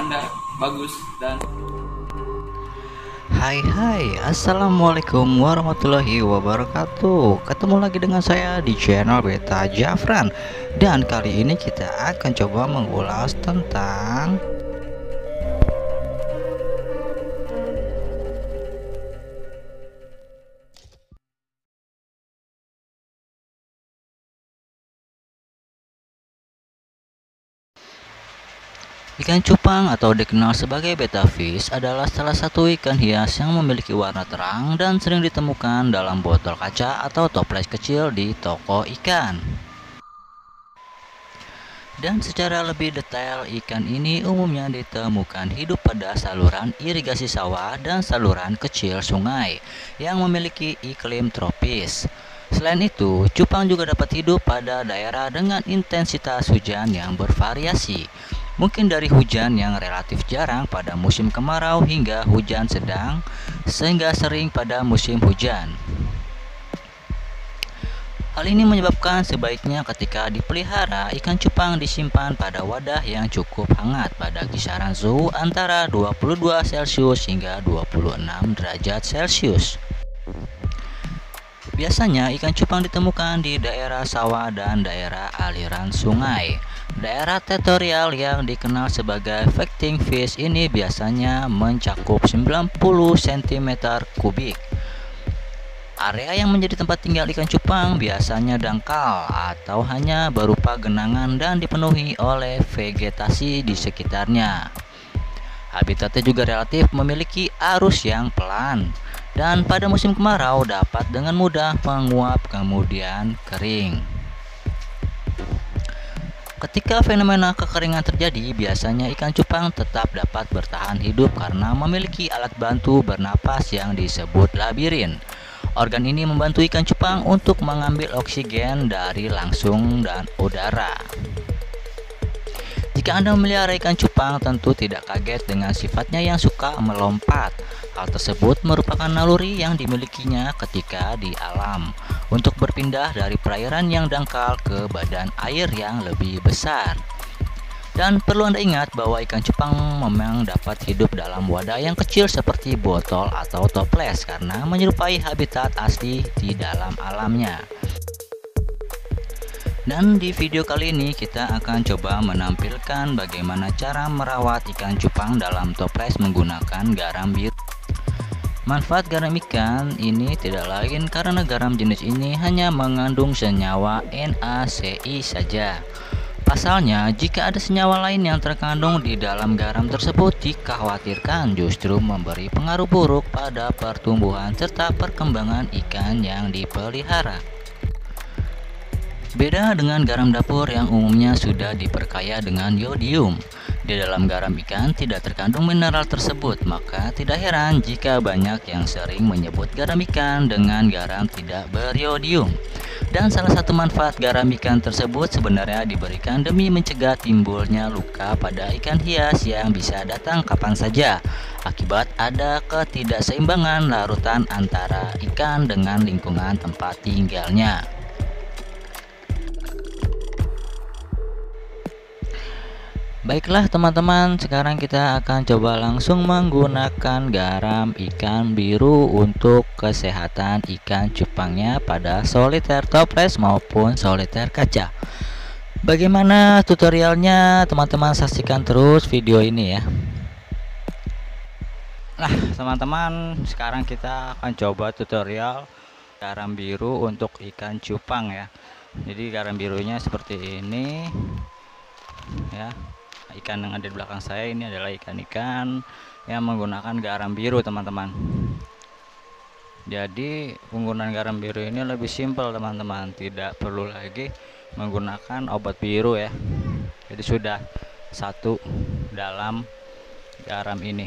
Anda bagus dan Hai, assalamualaikum warahmatullahi wabarakatuh. Ketemu lagi dengan saya di channel Beta Jafran. Dan kali ini kita akan coba mengulas tentang ikan cupang atau dikenal sebagai betta fish adalah salah satu ikan hias yang memiliki warna terang dan sering ditemukan dalam botol kaca atau toples kecil di toko ikan. Dan secara lebih detail, ikan ini umumnya ditemukan hidup pada saluran irigasi sawah dan saluran kecil sungai yang memiliki iklim tropis. Selain itu, cupang juga dapat hidup pada daerah dengan intensitas hujan yang bervariasi. Mungkin dari hujan yang relatif jarang pada musim kemarau hingga hujan sedang, sehingga sering pada musim hujan. Hal ini menyebabkan sebaiknya ketika dipelihara, ikan cupang disimpan pada wadah yang cukup hangat pada kisaran suhu antara 22 Celcius hingga 26 derajat Celcius. Biasanya ikan cupang ditemukan di daerah sawah dan daerah aliran sungai. Daerah teritorial yang dikenal sebagai fighting fish ini biasanya mencakup 90 cm3. Area yang menjadi tempat tinggal ikan cupang biasanya dangkal atau hanya berupa genangan dan dipenuhi oleh vegetasi di sekitarnya. Habitatnya juga relatif memiliki arus yang pelan dan pada musim kemarau dapat dengan mudah menguap kemudian kering. Ketika fenomena kekeringan terjadi, biasanya ikan cupang tetap dapat bertahan hidup karena memiliki alat bantu bernapas yang disebut labirin. Organ ini membantu ikan cupang untuk mengambil oksigen dari langsung dan udara. Jika Anda memelihara ikan cupang, tentu tidak kaget dengan sifatnya yang suka melompat. Hal tersebut merupakan naluri yang dimilikinya ketika di alam untuk berpindah dari perairan yang dangkal ke badan air yang lebih besar. Dan perlu Anda ingat bahwa ikan cupang memang dapat hidup dalam wadah yang kecil seperti botol atau toples karena menyerupai habitat asli di dalam alamnya. Dan di video kali ini kita akan coba menampilkan bagaimana cara merawat ikan cupang dalam toples menggunakan garam biru. Manfaat garam ikan ini tidak lain karena garam jenis ini hanya mengandung senyawa NaCl saja. Pasalnya, jika ada senyawa lain yang terkandung di dalam garam tersebut dikhawatirkan justru memberi pengaruh buruk pada pertumbuhan serta perkembangan ikan yang dipelihara. Beda dengan garam dapur yang umumnya sudah diperkaya dengan yodium. Di dalam garam ikan tidak terkandung mineral tersebut, maka tidak heran jika banyak yang sering menyebut garam ikan dengan garam tidak beriodium. Dan salah satu manfaat garam ikan tersebut sebenarnya diberikan demi mencegah timbulnya luka pada ikan hias yang bisa datang kapan saja akibat ada ketidakseimbangan larutan antara ikan dengan lingkungan tempat tinggalnya. Baiklah teman-teman, sekarang kita akan coba langsung menggunakan garam ikan biru untuk kesehatan ikan cupangnya pada soliter toples maupun soliter kaca. Bagaimana tutorialnya? Teman-teman saksikan terus video ini ya. Nah teman-teman, sekarang kita akan coba tutorial garam biru untuk ikan cupang ya. Jadi garam birunya seperti ini ya. Ikan yang ada di belakang saya ini adalah ikan-ikan yang menggunakan garam biru teman-teman. Jadi penggunaan garam biru ini lebih simpel teman-teman, tidak perlu lagi menggunakan obat biru ya. Jadi sudah satu dalam garam ini.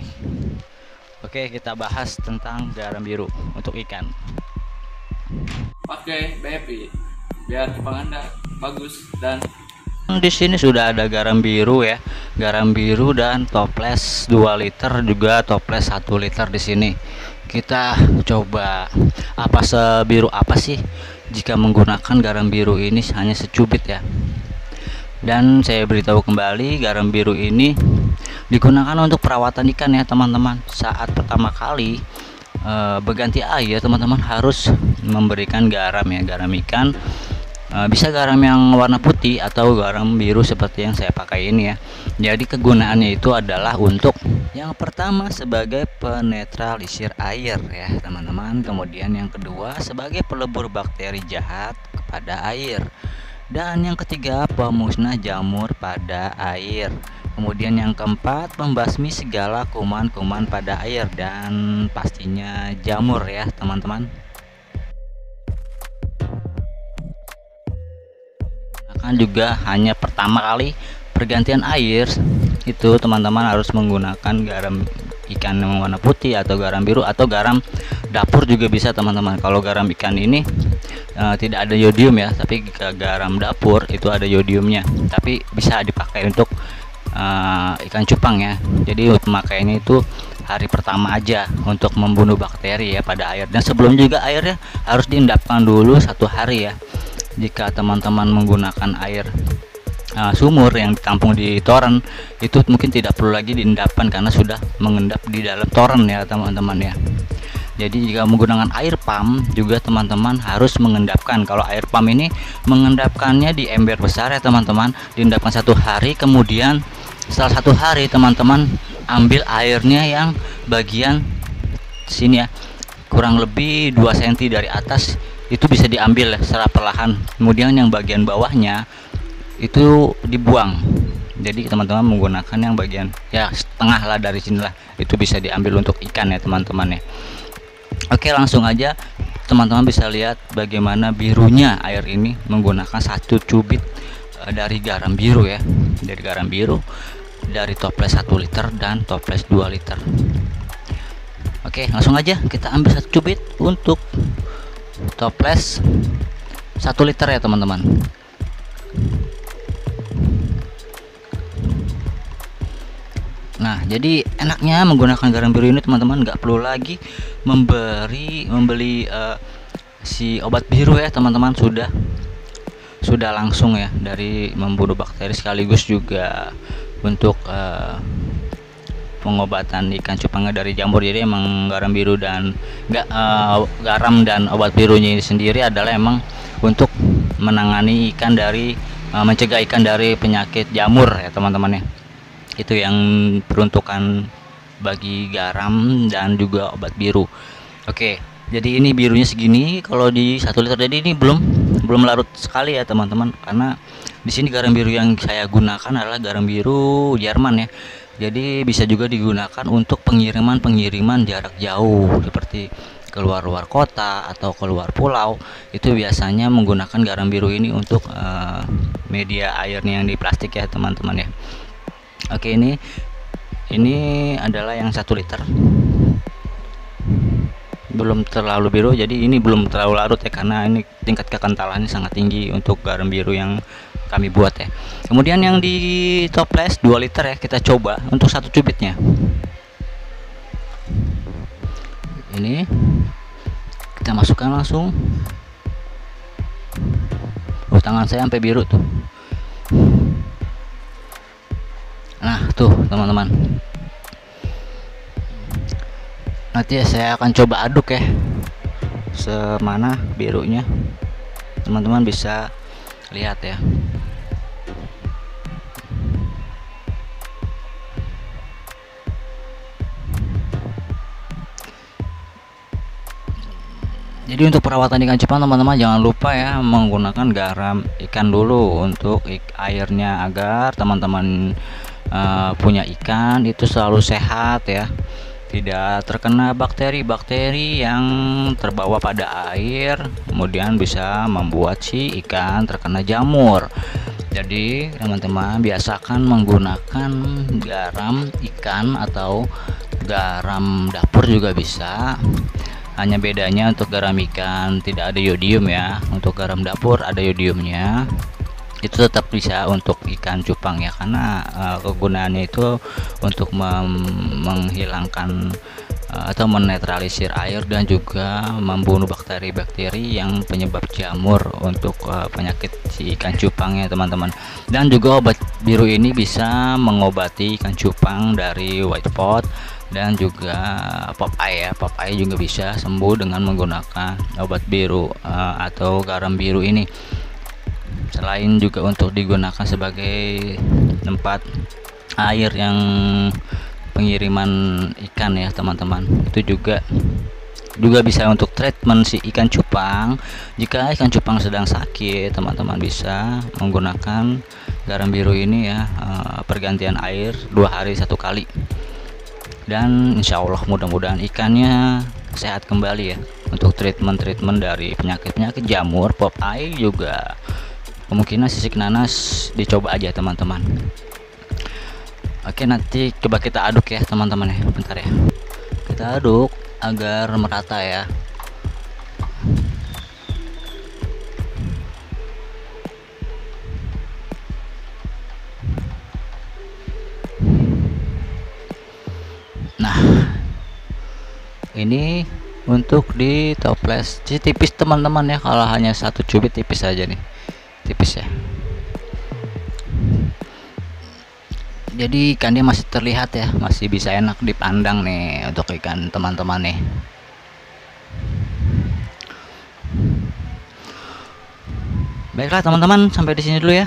Oke, kita bahas tentang garam biru untuk ikan. pakai BFI biar cupang Anda bagus dan Di sini sudah ada garam biru ya, garam biru dan toples 2 liter juga toples 1 liter di sini. Kita coba apa sebiru apa sih jika menggunakan garam biru ini hanya secubit ya. Dan saya beritahu kembali, garam biru ini digunakan untuk perawatan ikan ya teman-teman. Saat pertama kali berganti air, teman-teman harus memberikan garam ya, garam ikan. Bisa garam yang warna putih atau garam biru seperti yang saya pakai ini ya. Jadi kegunaannya itu adalah untuk yang pertama sebagai penetralisir air ya teman-teman, kemudian yang kedua sebagai pelebur bakteri jahat kepada air, dan yang ketiga pemusnah jamur pada air, kemudian yang keempat membasmi segala kuman-kuman pada air dan pastinya jamur ya teman-teman. Kan juga hanya pertama kali pergantian air itu teman-teman harus menggunakan garam ikan yang warna putih atau garam biru atau garam dapur juga bisa teman-teman. Kalau garam ikan ini tidak ada yodium ya, tapi garam dapur itu ada yodiumnya, tapi bisa dipakai untuk ikan cupang ya. Jadi pemakaiannya itu hari pertama aja untuk membunuh bakteri ya pada air, dan sebelum juga airnya harus diendapkan dulu 1 hari ya. Jika teman-teman menggunakan air sumur yang ditampung di toren, itu mungkin tidak perlu lagi diendapkan karena sudah mengendap di dalam toren ya teman-teman ya. Jadi jika menggunakan air pump juga teman-teman harus mengendapkan. Kalau air pump ini mengendapkannya di ember besar ya teman-teman, diendapkan 1 hari, kemudian setelah 1 hari teman-teman ambil airnya yang bagian sini ya, kurang lebih 2 cm dari atas, itu bisa diambil secara perlahan, kemudian yang bagian bawahnya itu dibuang. Jadi teman-teman menggunakan yang bagian ya setengah lah dari sinilah, itu bisa diambil untuk ikan ya teman-teman ya. Oke, langsung aja teman-teman bisa lihat bagaimana birunya air ini menggunakan 1 cubit dari garam biru ya, dari garam biru dari toples 1 liter dan toples 2 liter. Oke, langsung aja kita ambil 1 cubit untuk toples 1 liter ya teman-teman. Nah, jadi enaknya menggunakan garam biru ini teman-teman, nggak perlu lagi membeli si obat biru ya teman-teman, sudah langsung ya dari membunuh bakteri sekaligus juga untuk pengobatan ikan cupangnya dari jamur. Jadi emang garam biru dan garam dan obat birunya ini sendiri adalah emang untuk menangani ikan dari mencegah ikan dari penyakit jamur ya teman-teman ya. Itu yang peruntukan bagi garam dan juga obat biru. Oke, jadi ini birunya segini kalau di 1 liter. Jadi ini belum larut sekali ya teman-teman, karena di sini garam biru yang saya gunakan adalah garam biru Jerman ya. Jadi bisa juga digunakan untuk pengiriman jarak jauh seperti keluar luar kota atau keluar pulau. Itu biasanya menggunakan garam biru ini untuk media airnya yang di plastik ya teman-teman ya. Oke, ini adalah yang 1 liter, belum terlalu biru, jadi ini belum terlalu larut ya, karena ini tingkat kekentalannya sangat tinggi untuk garam biru yang kami buat ya. Kemudian yang di toples 2 liter ya, kita coba untuk 1 cubitnya. Ini kita masukkan langsung. Tangan saya sampai biru tuh. Nah tuh teman-teman, nanti saya akan coba aduk ya semana birunya, teman-teman bisa lihat ya. Jadi untuk perawatan ikan cupang teman-teman jangan lupa ya menggunakan garam ikan dulu untuk airnya, agar teman-teman punya ikan itu selalu sehat ya, tidak terkena bakteri-bakteri yang terbawa pada air, kemudian bisa membuat si ikan terkena jamur. Jadi teman-teman biasakan menggunakan garam ikan atau garam dapur juga bisa. Hanya bedanya untuk garam ikan tidak ada yodium ya, untuk garam dapur ada yodiumnya. Itu tetap bisa untuk ikan cupang ya, karena kegunaannya itu untuk menghilangkan atau menetralisir air dan juga membunuh bakteri-bakteri yang penyebab jamur untuk penyakit si ikan cupangnya teman-teman. Dan juga obat biru ini bisa mengobati ikan cupang dari white spot dan juga pop eye ya. Pop eye juga bisa sembuh dengan menggunakan obat biru atau garam biru ini. Selain juga untuk digunakan sebagai tempat air yang pengiriman ikan ya teman-teman, itu juga bisa untuk treatment si ikan cupang. Jika ikan cupang sedang sakit, teman-teman bisa menggunakan garam biru ini ya, pergantian air 2 hari 1 kali, dan insya Allah mudah-mudahan ikannya sehat kembali ya. Untuk treatment dari penyakit jamur, pop eye, juga kemungkinan sisik nanas, dicoba aja teman-teman. Oke, nanti coba kita aduk ya teman-teman ya, bentar ya, kita aduk agar merata ya. Nah, ini untuk di toples tipis teman-teman ya, kalau hanya 1 cubit tipis aja nih, tipis ya. Jadi ikannya masih terlihat ya, masih bisa enak dipandang nih untuk ikan teman-teman nih. Baiklah teman-teman, sampai di sini dulu ya.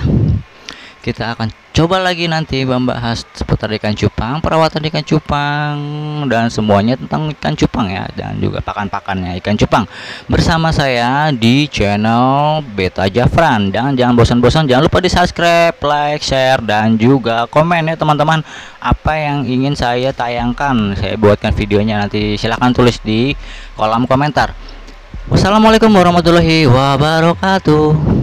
Kita akan coba lagi nanti membahas seputar ikan cupang, perawatan ikan cupang, dan semuanya tentang ikan cupang ya, dan juga pakan-pakannya ikan cupang bersama saya di channel Beta Jafran. Jangan bosan-bosan, jangan lupa di subscribe, like, share, dan juga komen ya teman-teman. Apa yang ingin saya tayangkan, saya buatkan videonya, nanti silahkan tulis di kolom komentar. Wassalamualaikum warahmatullahi wabarakatuh.